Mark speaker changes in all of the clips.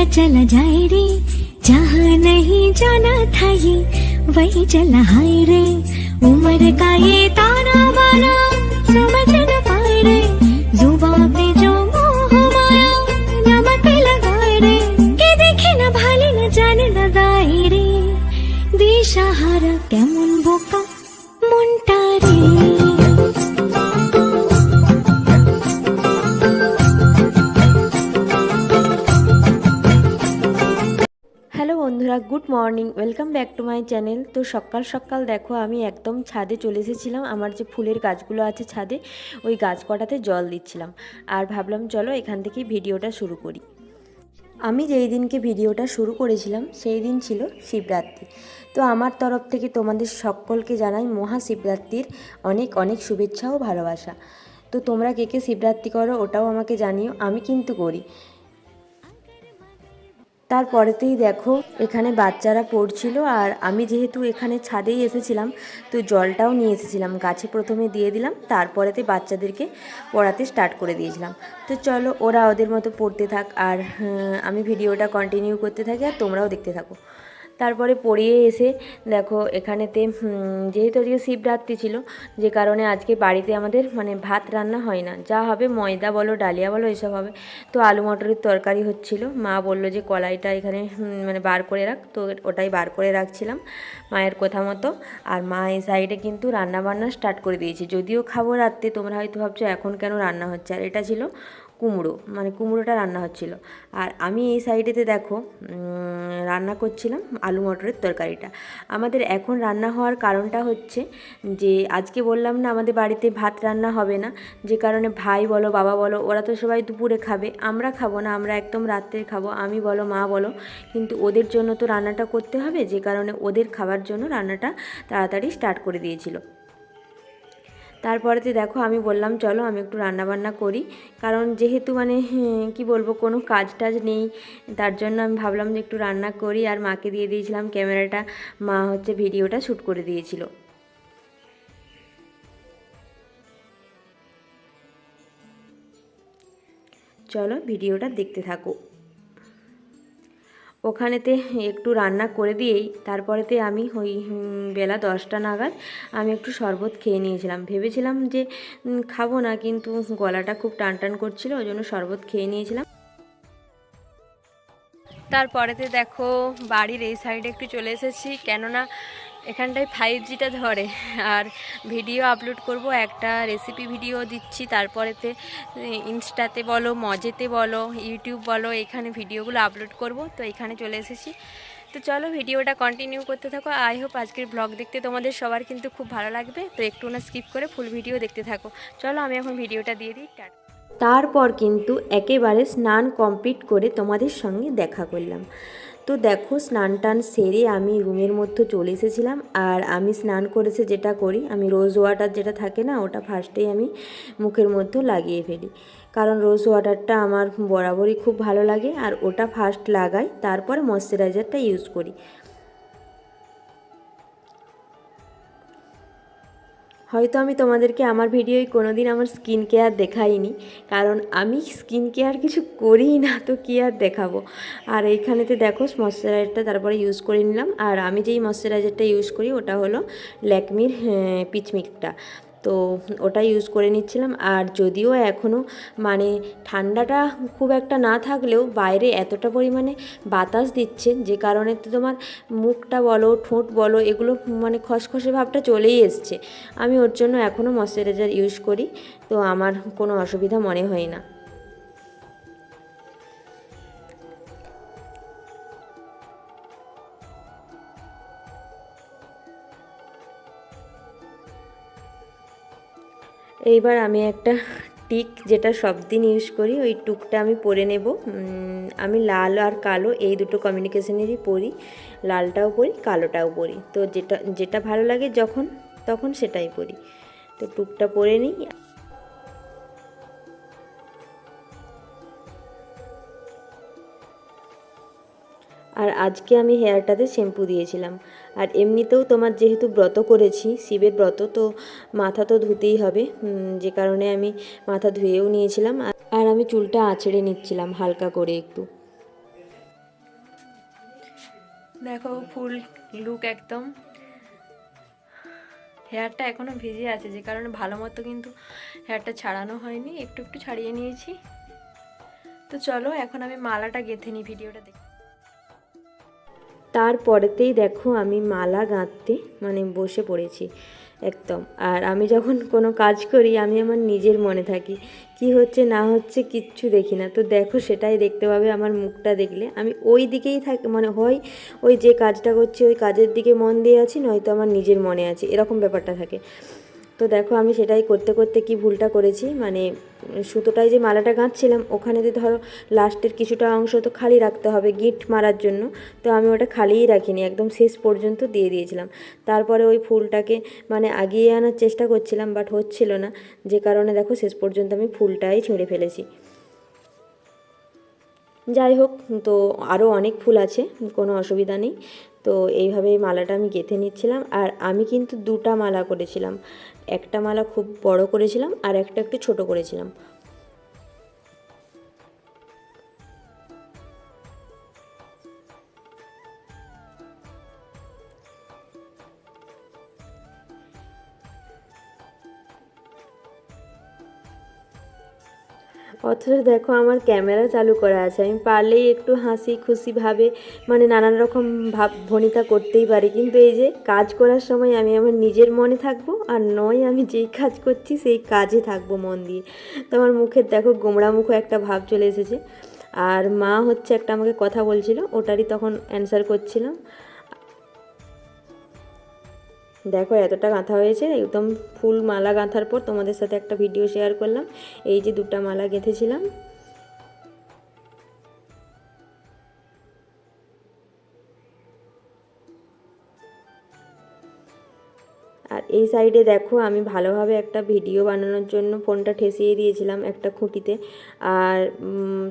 Speaker 1: चला जाए रे, जहाँ नहीं जाना था ये वही चला हाय रे। उम्र का ये ताना बाना समझ न पाए रे, जुबां पे जो मोह माया नमक लगाए रे। के देखे न भाले न जाने न गाए रे, दिशाहारा केमन बोका মনটা রে।
Speaker 2: হ্যালো বন্ধুরা, good morning, welcome back to my channel. তো সকাল সকাল দেখো আমি একদম ছাদে চলে এসেছিলাম। আমার যে ফুলের গাছগুলো আছে ছাদে, ওই গাছ কটাতে জল দিচ্ছিলাম। আর ভাবলাম চলো এখান থেকেই ভিডিওটা শুরু করি। আমি যেই দিনকে ভিডিওটা শুরু করেছিলাম সেই দিন ছিল শিবরাত্রি। তো আমার তরফ থেকে তোমাদের সকলকে জানাই মহাশিবরাত্রির অনেক অনেক শুভেচ্ছা ও ভালোবাসা। তো তোমরা কে কে শিবরাত্রি করো ওটাও আমাকে জানিও, আমি কিন্তু করি। তারপরেতেই দেখো এখানে বাচ্চারা পড়ছিল, আর আমি যেহেতু এখানে ছাদেই এসেছিলাম তো জলটাও নিয়ে এসেছিলাম। গাছে প্রথমে দিয়ে দিলাম, তারপরেতে বাচ্চাদেরকে পড়াতে স্টার্ট করে দিয়েছিলাম। তো চলো ওরা ওদের মতো পড়তে থাক, আর আমি ভিডিওটা কন্টিনিউ করতে থাকি, আর তোমরাও দেখতে থাকো। তারপরে পড়িয়ে এসে দেখো এখানেতে যেহেতু আজকে শিবরাত্রি ছিল, যে কারণে আজকে বাড়িতে আমাদের ভাত রান্না হয় না, যা হবে ময়দা বলো ডালিয়া বলো এসব হবে। তো আলু মটরের তরকারি হচ্ছিল। মা বললো যে কলাইটা এখানে বার করে রাখ, তো ওটাই বার করে রাখছিলাম মায়ের কথা মতো। আর মা এই সাইডে কিন্তু রান্না বান্না স্টার্ট করে দিয়েছে। যদিও খাবো রাত্রে, তোমরা হয়তো ভাবছো এখন কেন রান্না হচ্ছে। আর এটা ছিল কুমড়ো, কুমড়োটা রান্না হচ্ছিল। আর আমি এই সাইডেতে দেখো রান্না করছিলাম আলু মটরের তরকারিটা। আমাদের এখন রান্না হওয়ার কারণটা হচ্ছে যে আজকে বললাম না আমাদের বাড়িতে ভাত রান্না হবে না, যে কারণে ভাই বলো বাবা বলো ওরা তো সবাই দুপুরে খাবে, আমরা খাবো না, আমরা একদম রাত্রে খাবো, আমি বলো মা বলো। কিন্তু ওদের জন্য তো রান্নাটা করতে হবে, যে কারণে ওদের খাবার জন্য রান্নাটা তাড়াতাড়ি স্টার্ট করে দিয়েছিল। তারপরেতে দেখো আমি বললাম চলো আমি একটু রান্নাবান্না করি, কারণ যেহেতু কি বলবো কোনো কাজ টাজ নেই, তার জন্য আমি ভাবলাম যে একটু রান্না করি। আর মাকে দিয়ে দিয়েছিলাম ক্যামেরাটা, মা ভিডিওটা শ্যুট করে দিয়েছিল। চলো ভিডিওটা দেখতে থাকো। ওখানেতে একটু রান্না করে দিয়েই তারপরেতে আমি ওই বেলা 10টা নাগাদ আমি একটু শরবত খেয়ে নিয়েছিলাম। ভেবেছিলাম যে খাবো না, কিন্তু গলাটা খুব টান টান করছিল, ওই জন্য শরবত খেয়ে নিয়েছিলাম। তারপরেতে দেখো বাড়ির এই সাইডে একটু চলে এসেছি, কেননা এখানটায় 5Gটা ধরে। আর ভিডিও আপলোড করব, একটা রেসিপি ভিডিও দিচ্ছি, তারপরেতে ইনস্টাতে বলো মজেতে বলো ইউটিউব বলো এখানে ভিডিওগুলো আপলোড করব। তো এখানে চলে এসেছি। তো চলো ভিডিওটা কন্টিনিউ করতে থাকো। আই হোপ আজকের ব্লগ দেখতে তোমাদের সবার কিন্তু খুব ভালো লাগবে। তো একটু না স্কিপ করে ফুল ভিডিও দেখতে থাকো। চলো আমি এখন ভিডিওটা দিয়ে দিই। তারপর কিন্তু একেবারে স্নান কমপ্লিট করে তোমাদের সঙ্গে দেখা করলাম। তো দেখো স্নান টান সেরে আমি রুমের মধ্যে চলে এসেছিলাম। আর আমি স্নান করেছে যেটা করি, আমি রোজ ওয়াটার যেটা থাকে না ওটা ফার্স্টেই আমি মুখের মধ্যে লাগিয়ে ফেলি, কারণ রোজ ওয়াটারটা আমার বরাবরই খুব ভালো লাগে। আর ওটা ফার্স্ট লাগাই, তারপরে ময়শ্চারাইজারটা ইউজ করি। হয়তো আমি তোমাদেরকে আমার ভিডিওয় কোনো দিন আমার স্কিন কেয়ার দেখাইনি, কারণ আমি স্কিন কেয়ার কিছু করি না, তো কী আর দেখাবো। আর এইখানেতে দেখো ময়শ্চারাইজারটা তারপরে ইউজ করে নিলাম। আর আমি যেই ময়শ্চারাইজারটা ইউজ করি ওটা হলো ল্যাকমির পিচমিকটা, তো ওটা ইউজ করে নিচ্ছিলাম। আর যদিও এখনও ঠান্ডাটা খুব একটা না থাকলেও বাইরে এতটা পরিমাণে বাতাস দিচ্ছে, যে কারণে তো তোমার মুখটা বলো ঠোঁট বলো এগুলো খসখসে ভাবটা চলেই এসছে। আমি ওর জন্য এখনও ময়শ্চারাইজার ইউজ করি, তো আমার কোনো অসুবিধা মনে হয় না। এইবার আমি একটা টিক যেটা সব দিন ইউজ করি, ওই টুকটা আমি পরে নেব। আমি লাল আর কালো এই দুটো কমিউনিকেশনেরই পরি, লালটাও পরি কালোটাও পরি। তো যেটা যেটা ভালো লাগে যখন তখন সেটাই পরি। তো টুকটা পরে নিই। আর আজকে আমি হেয়ারটাতে শ্যাম্পু দিয়েছিলাম। আর এমনিতেও তোমার যেহেতু ব্রত করেছি শিবের ব্রত, তো মাথা তো ধুতেই হবে, যে কারণে আমি মাথা ধুয়েও নিয়েছিলাম। আর আমি চুলটা আঁচড়ে নিচ্ছিলাম হালকা করে একটু। দেখো ফুল লুক একদম। হেয়ারটা এখনো ভিজে আছে, যে কারণে ভালো মতো কিন্তু হেয়ারটা ছাড়ানো হয়নি, একটু একটু ছাড়িয়ে নিয়েছি। তো চলো এখন আমি মালাটা গেঁথে নিই, ভিডিওটা দেখি। তারপরেতেই দেখো আমি মালা গাঁথতে মানে বসে পড়েছি একদম। আর আমি যখন কোনো কাজ করি আমি আমার নিজের মনে থাকি, কি হচ্ছে না হচ্ছে কিচ্ছু দেখি না। তো দেখো সেটাই দেখতে পাবে আমার মুখটা দেখলে, আমি ওই দিকেই থাকি, মানে হয় ওই যে কাজটা করছি ওই কাজের দিকে মন দিয়ে আছি, নয়তো আমার নিজের মনে আছে, এরকম ব্যাপারটা থাকে। তো দেখো আমি সেটাই করতে করতে কি ভুলটা করেছি, মানে সুতোটায় যে মালাটা গাঁথছিলাম ওখানেতে ধরো লাস্টের কিছুটা অংশ তো খালি রাখতে হবে গিঁট মারার জন্য, তো আমি ওটা খালিই রাখিনি, একদম শেষ পর্যন্ত দিয়ে দিয়েছিলাম। তারপরে ওই ফুলটাকে মানে আগিয়ে আনার চেষ্টা করছিলাম, বাট হচ্ছিল না, যে কারণে দেখো শেষ পর্যন্ত আমি ফুলটাই ছিঁড়ে ফেলেছি। যাই হোক, তো আরও অনেক ফুল আছে, কোনো অসুবিধা নেই। তো এইভাবেই মালাটা আমি গেঁথে নিচ্ছিলাম। আর আমি কিন্তু দুটা মালা করেছিলাম, একটা মালা খুব বড় করেছিলাম আর একটা একটু ছোট করেছিলাম। অথচ দেখো আমার ক্যামেরা চালু করা আছে, আমি পারলেই একটু হাসি খুশিভাবে মানে নানান রকম ভাব ভনিতা করতেই পারি, কিন্তু এই যে কাজ করার সময় আমি আমার নিজের মনে থাকবো, আর নয় আমি যেই কাজ করছি সেই কাজে থাকবো মন দিয়ে। তো আমার মুখের দেখো গোমড়া মুখো একটা ভাব চলে এসেছে। আর মা হচ্ছে একটা আমাকে কথা বলছিল, ওটারই তখন অ্যান্সার করছিলাম। দেখো এতটা গাঁথা হয়েছে, একদম ফুল মালা গাঁথার পর তোমাদের সাথে একটা ভিডিও শেয়ার করলাম। এই যে দুটো মালা গেঁথেছিলাম। আর এই সাইডে দেখো আমি ভালোভাবে একটা ভিডিও বানানোর জন্য ফোনটা ঠেসিয়ে দিয়েছিলাম একটা খুঁটিতে। আর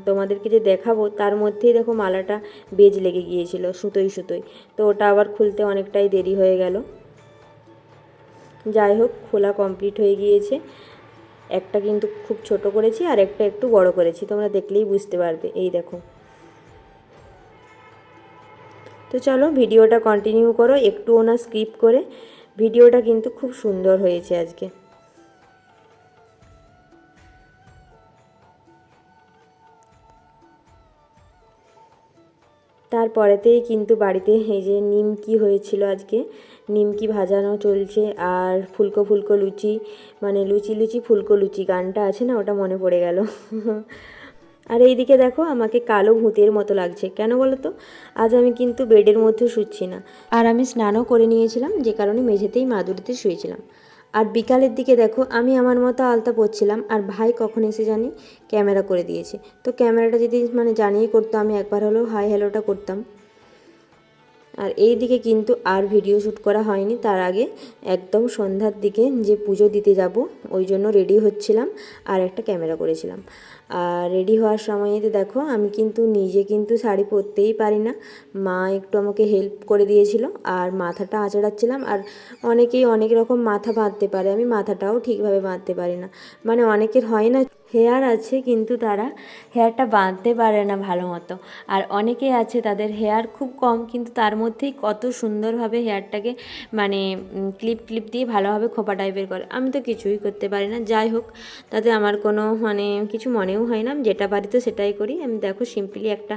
Speaker 2: তোমাদেরকে যে দেখাবো তার মধ্যেই দেখো মালাটা বেজ লেগে গিয়েছিল সুতোই সুতোই, তো ওটা আবার খুলতে অনেকটাই দেরি হয়ে গেল। যাই হোক, খোলা কমপ্লিট হয়ে গিয়েছে। একটা কিন্তু খুব ছোট করেছি আর একটা একটু বড় করেছি, তোমরা দেখলেই বুঝতে পারবে। এই দেখো। তো চলো ভিডিওটা কন্টিনিউ করো, একটুও না স্কিপ করে। ভিডিওটা কিন্তু খুব সুন্দর হয়েছে আজকে। তারপরেতেই কিন্তু বাড়িতে এই যে নিমকি হয়েছিল আজকে, নিমকি ভাজানো চলছে। আর ফুলকো ফুলকো লুচি, মানে লুচি লুচি ফুলকো লুচি গানটা আছে না, ওটা মনে পড়ে গেল। আর এইদিকে দেখো আমাকে কালো ভূতের মতো লাগছে, কেন বলো তো? আজ আমি কিন্তু বেডের মধ্যে শুচ্ছি না, আর আমি স্নানও করে নিয়েছিলাম, যে কারণে মেঝেতেই মাদুরিতে শুয়েছিলাম। আর বিকালের দিকে দেখো আমি আমার মতো আলতা পরছিলাম, আর ভাই কখন এসে জানি ক্যামেরা করে দিয়েছে। তো ক্যামেরাটা যদি মানে জানিয়ে করতো আমি একবার হলেও হাই হ্যালোটা করতাম। আর এই দিকে কিন্তু আর ভিডিও শ্যুট করা হয়নি, তার আগে একদম সন্ধ্যার দিকে যে পুজো দিতে যাব ওই জন্য রেডি হচ্ছিলাম, আর একটা ক্যামেরা করেছিলাম। আর রেডি হওয়ার সময়তে দেখো আমি কিন্তু নিজে কিন্তু শাড়ি পরতেই পারি না, মা একটু আমাকে হেল্প করে দিয়েছিল। আর মাথাটা আঁচড়াচ্ছিলাম, আর অনেকেই অনেক রকম মাথা বাঁধতে পারে, আমি মাথাটাও ঠিকভাবে বাঁধতে পারি না। মানে অনেকের হয় না হেয়ার আছে কিন্তু তারা হেয়ারটা বাঁধতে পারে না ভালো মতো, আর অনেকে আছে তাদের হেয়ার খুব কম কিন্তু তার মধ্যেই কত সুন্দরভাবে হেয়ারটাকে মানে ক্লিপ ক্লিপ দিয়ে ভালোভাবে খোপা টাইপের করে। আমি তো কিছুই করতে পারি না। যাই হোক, তাতে আমার কোনো মানে কিছু মনেও হয় না, আমি যেটা পারি তো সেটাই করি। আমি দেখো সিম্পলি একটা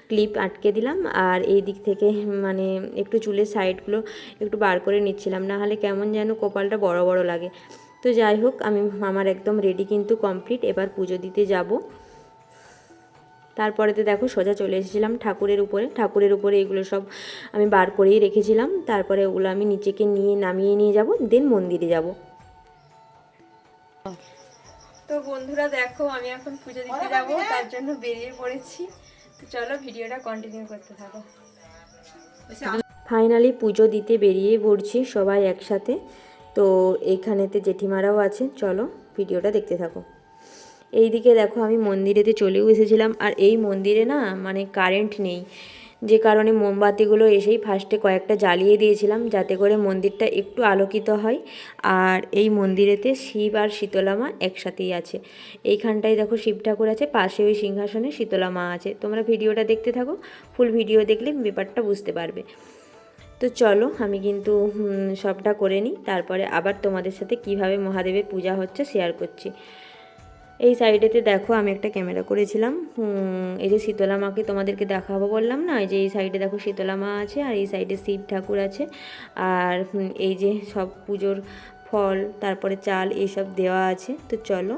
Speaker 2: ক্লিপ আটকে দিলাম, আর এই দিক থেকে মানে একটু চুলের সাইডগুলো একটু বার করে নিচ্ছিলাম, না হলে কেমন যেন কপালটা বড় বড় লাগে। তো যাই হোক, আমি আমার একদম রেডি কিন্তু কমপ্লিট, এবার পুজো দিতে যাব। তারপরেতে দেখো সোজা চলে এসেছিলাম ঠাকুরের উপরে এগুলো সব আমি বার করেই রেখেছিলাম। তারপরে ওগুলো আমি নিচেকে নামিয়ে নিয়ে যাব, দেন মন্দিরে যাব। তো বন্ধুরা দেখো আমি এখন পুজো দিতে যাব, তার জন্য বেরিয়ে পড়েছি। তো চলো ভিডিওটা কন্টিনিউ করতে থাকো। ফাইনালি পুজো দিতে বেরিয়ে পড়ছি সবাই একসাথে। তো এইখানেতে জেঠিমারাও আছে, চলো ভিডিওটা দেখতে থাকো। এই দিকে দেখো আমি মন্দিরেতে চলেও এসেছিলাম, আর এই মন্দিরে না মানে কারেন্ট নেই, যে কারণে মোমবাতিগুলো এসেই ফার্স্টে কয়েকটা জ্বালিয়ে দিয়েছিলাম যাতে করে মন্দিরটা একটু আলোকিত হয়। আর এই মন্দিরেতে শিব আর শীতলা মা একসাথেই আছে। এইখানটায় দেখো শিব ঠাকুর আছে, পাশে ওই সিংহাসনে শীতলা মা আছে। তোমরা ভিডিওটা দেখতে থাকো, ফুল ভিডিও দেখলে ব্যাপারটা বুঝতে পারবে। তো চলো আমি কিন্তু সবটা করে নিই, তারপরে আবার তোমাদের সাথে কিভাবে মহাদেবের পূজা হচ্ছে শেয়ার করছি। এই সাইডেতে দেখো আমি একটা ক্যামেরা করেছিলাম, এই যে শীতলা মাকে তোমাদেরকে দেখাবো বললাম না, এই যে এই সাইডে দেখো শীতলা মা আছে আর এই সাইডে শিব ঠাকুর আছে। আর এই যে সব পুজোর ফল তারপরে চাল এইসব দেওয়া আছে। তো চলো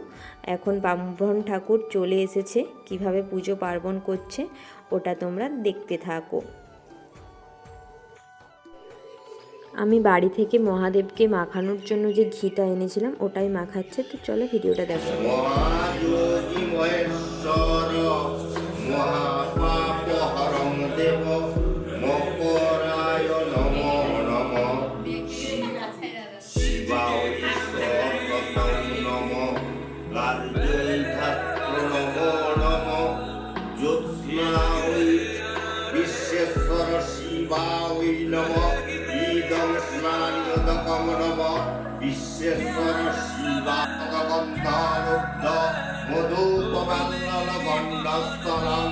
Speaker 2: এখন ব্রাহ্মণ ঠাকুর চলে এসেছে, কিভাবে পুজো পার্বণ করছে ওটা তোমরা দেখতে থাকো। আমি বাড়ি থেকে মহাদেবকে মাখানোর জন্য যে ঘিটা এনেছিলাম ওটাই মাখাচ্ছে। তো চলো ভিডিওটা দেখো।
Speaker 3: মহাযোগী মহেশ্বর মহাপাপহরং দেব মকরায় নমো নমঃ শিবায় সর্বতং নমঃ গার্গীধাত্র নমো নমঃ জ্যোৎস্নায় বিশ্বেশ্বর শিবায় নমঃ ইদং স্নানোদকং নমঃ বিশ্বেশ্বর শিবাগন্ধারুদ্ধ মধুপবাল্লল গণ্ডস্থলং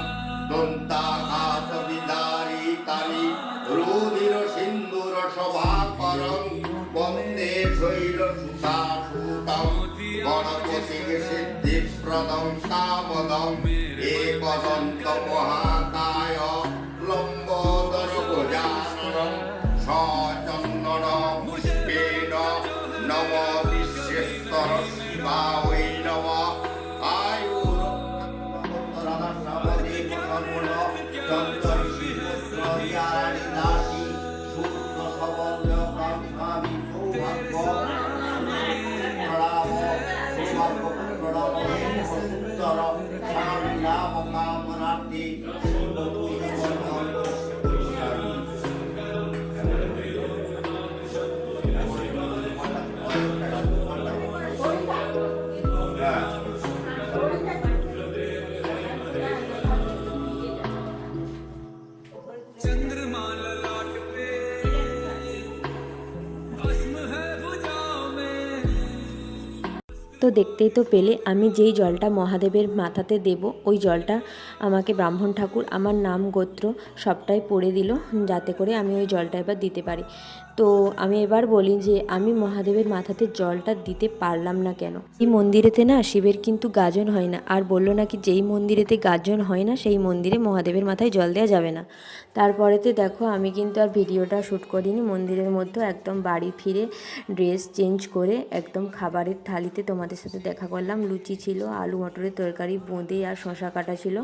Speaker 3: দন্তাঘাত বিদারিতানি রুধির সিন্ধুর শোভাকরং বন্দে শৈল সুতাসুতং গণপতি সিদ্ধিপ্রদং কামদং একদন্ত মহাকায় লম্বোদর গজাননং সচন্দন পুষ্পেণ নম বিশ্বেশ্বর শিবায় নম আয়ুরদেব দাসী শুদ্ধ সবল স্বামী সৌভাগ্য প্রণাম সৌভাগ্য প্রণাম সুন্দর স্বামী লাভ কামনার্থী
Speaker 2: তো দেখতেই তো পেলে আমি যেই জলটা মহাদেবের মাথাতে দেব ওই জলটা আমাকে ব্রাহ্মণ ঠাকুর আমার নাম গোত্র সবটাই পড়ে দিল, যাতে করে আমি ওই জলটা এবার দিতে পারি। তো আমি এবার বলি যে আমি মহাদেবের মাথাতে জলটা দিতে পারলাম না কেন। এই মন্দিরেতে না শিবের কিন্তু গাজন হয় না, আর বললো নাকি যেই মন্দিরেতে গাজন হয় না সেই মন্দিরে মহাদেবের মাথায় জল দেওয়া যাবে না। তারপরেতে দেখো আমি কিন্তু আর ভিডিওটা শ্যুট করিনি, মন্দিরের মধ্যে একদম বাড়ি ফিরে ড্রেস চেঞ্জ করে একদম খাবারের থালিতে তোমাদের সাথে দেখা করলাম। লুচি ছিল, আলু মটরের তরকারি, বোঁদে আর শশা কাটা ছিল,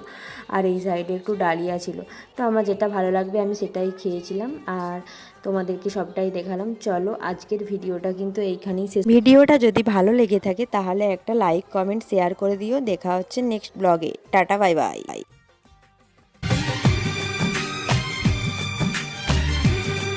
Speaker 2: আর এই সাইডে একটু ডালিয়া ছিল। তো আমার যেটা ভালো লাগবে আমি সেটাই খেয়েছিলাম আর তোমাদেরকে সবটাই দেখালাম। চলো আজকের ভিডিওটা কিন্তু এইখানেই শেষ। ভিডিওটা যদি ভালো লেগে থাকে তাহলে একটা লাইক কমেন্ট শেয়ার করে দিও। দেখা হচ্ছে নেক্সট ব্লগে। Tata bye bye.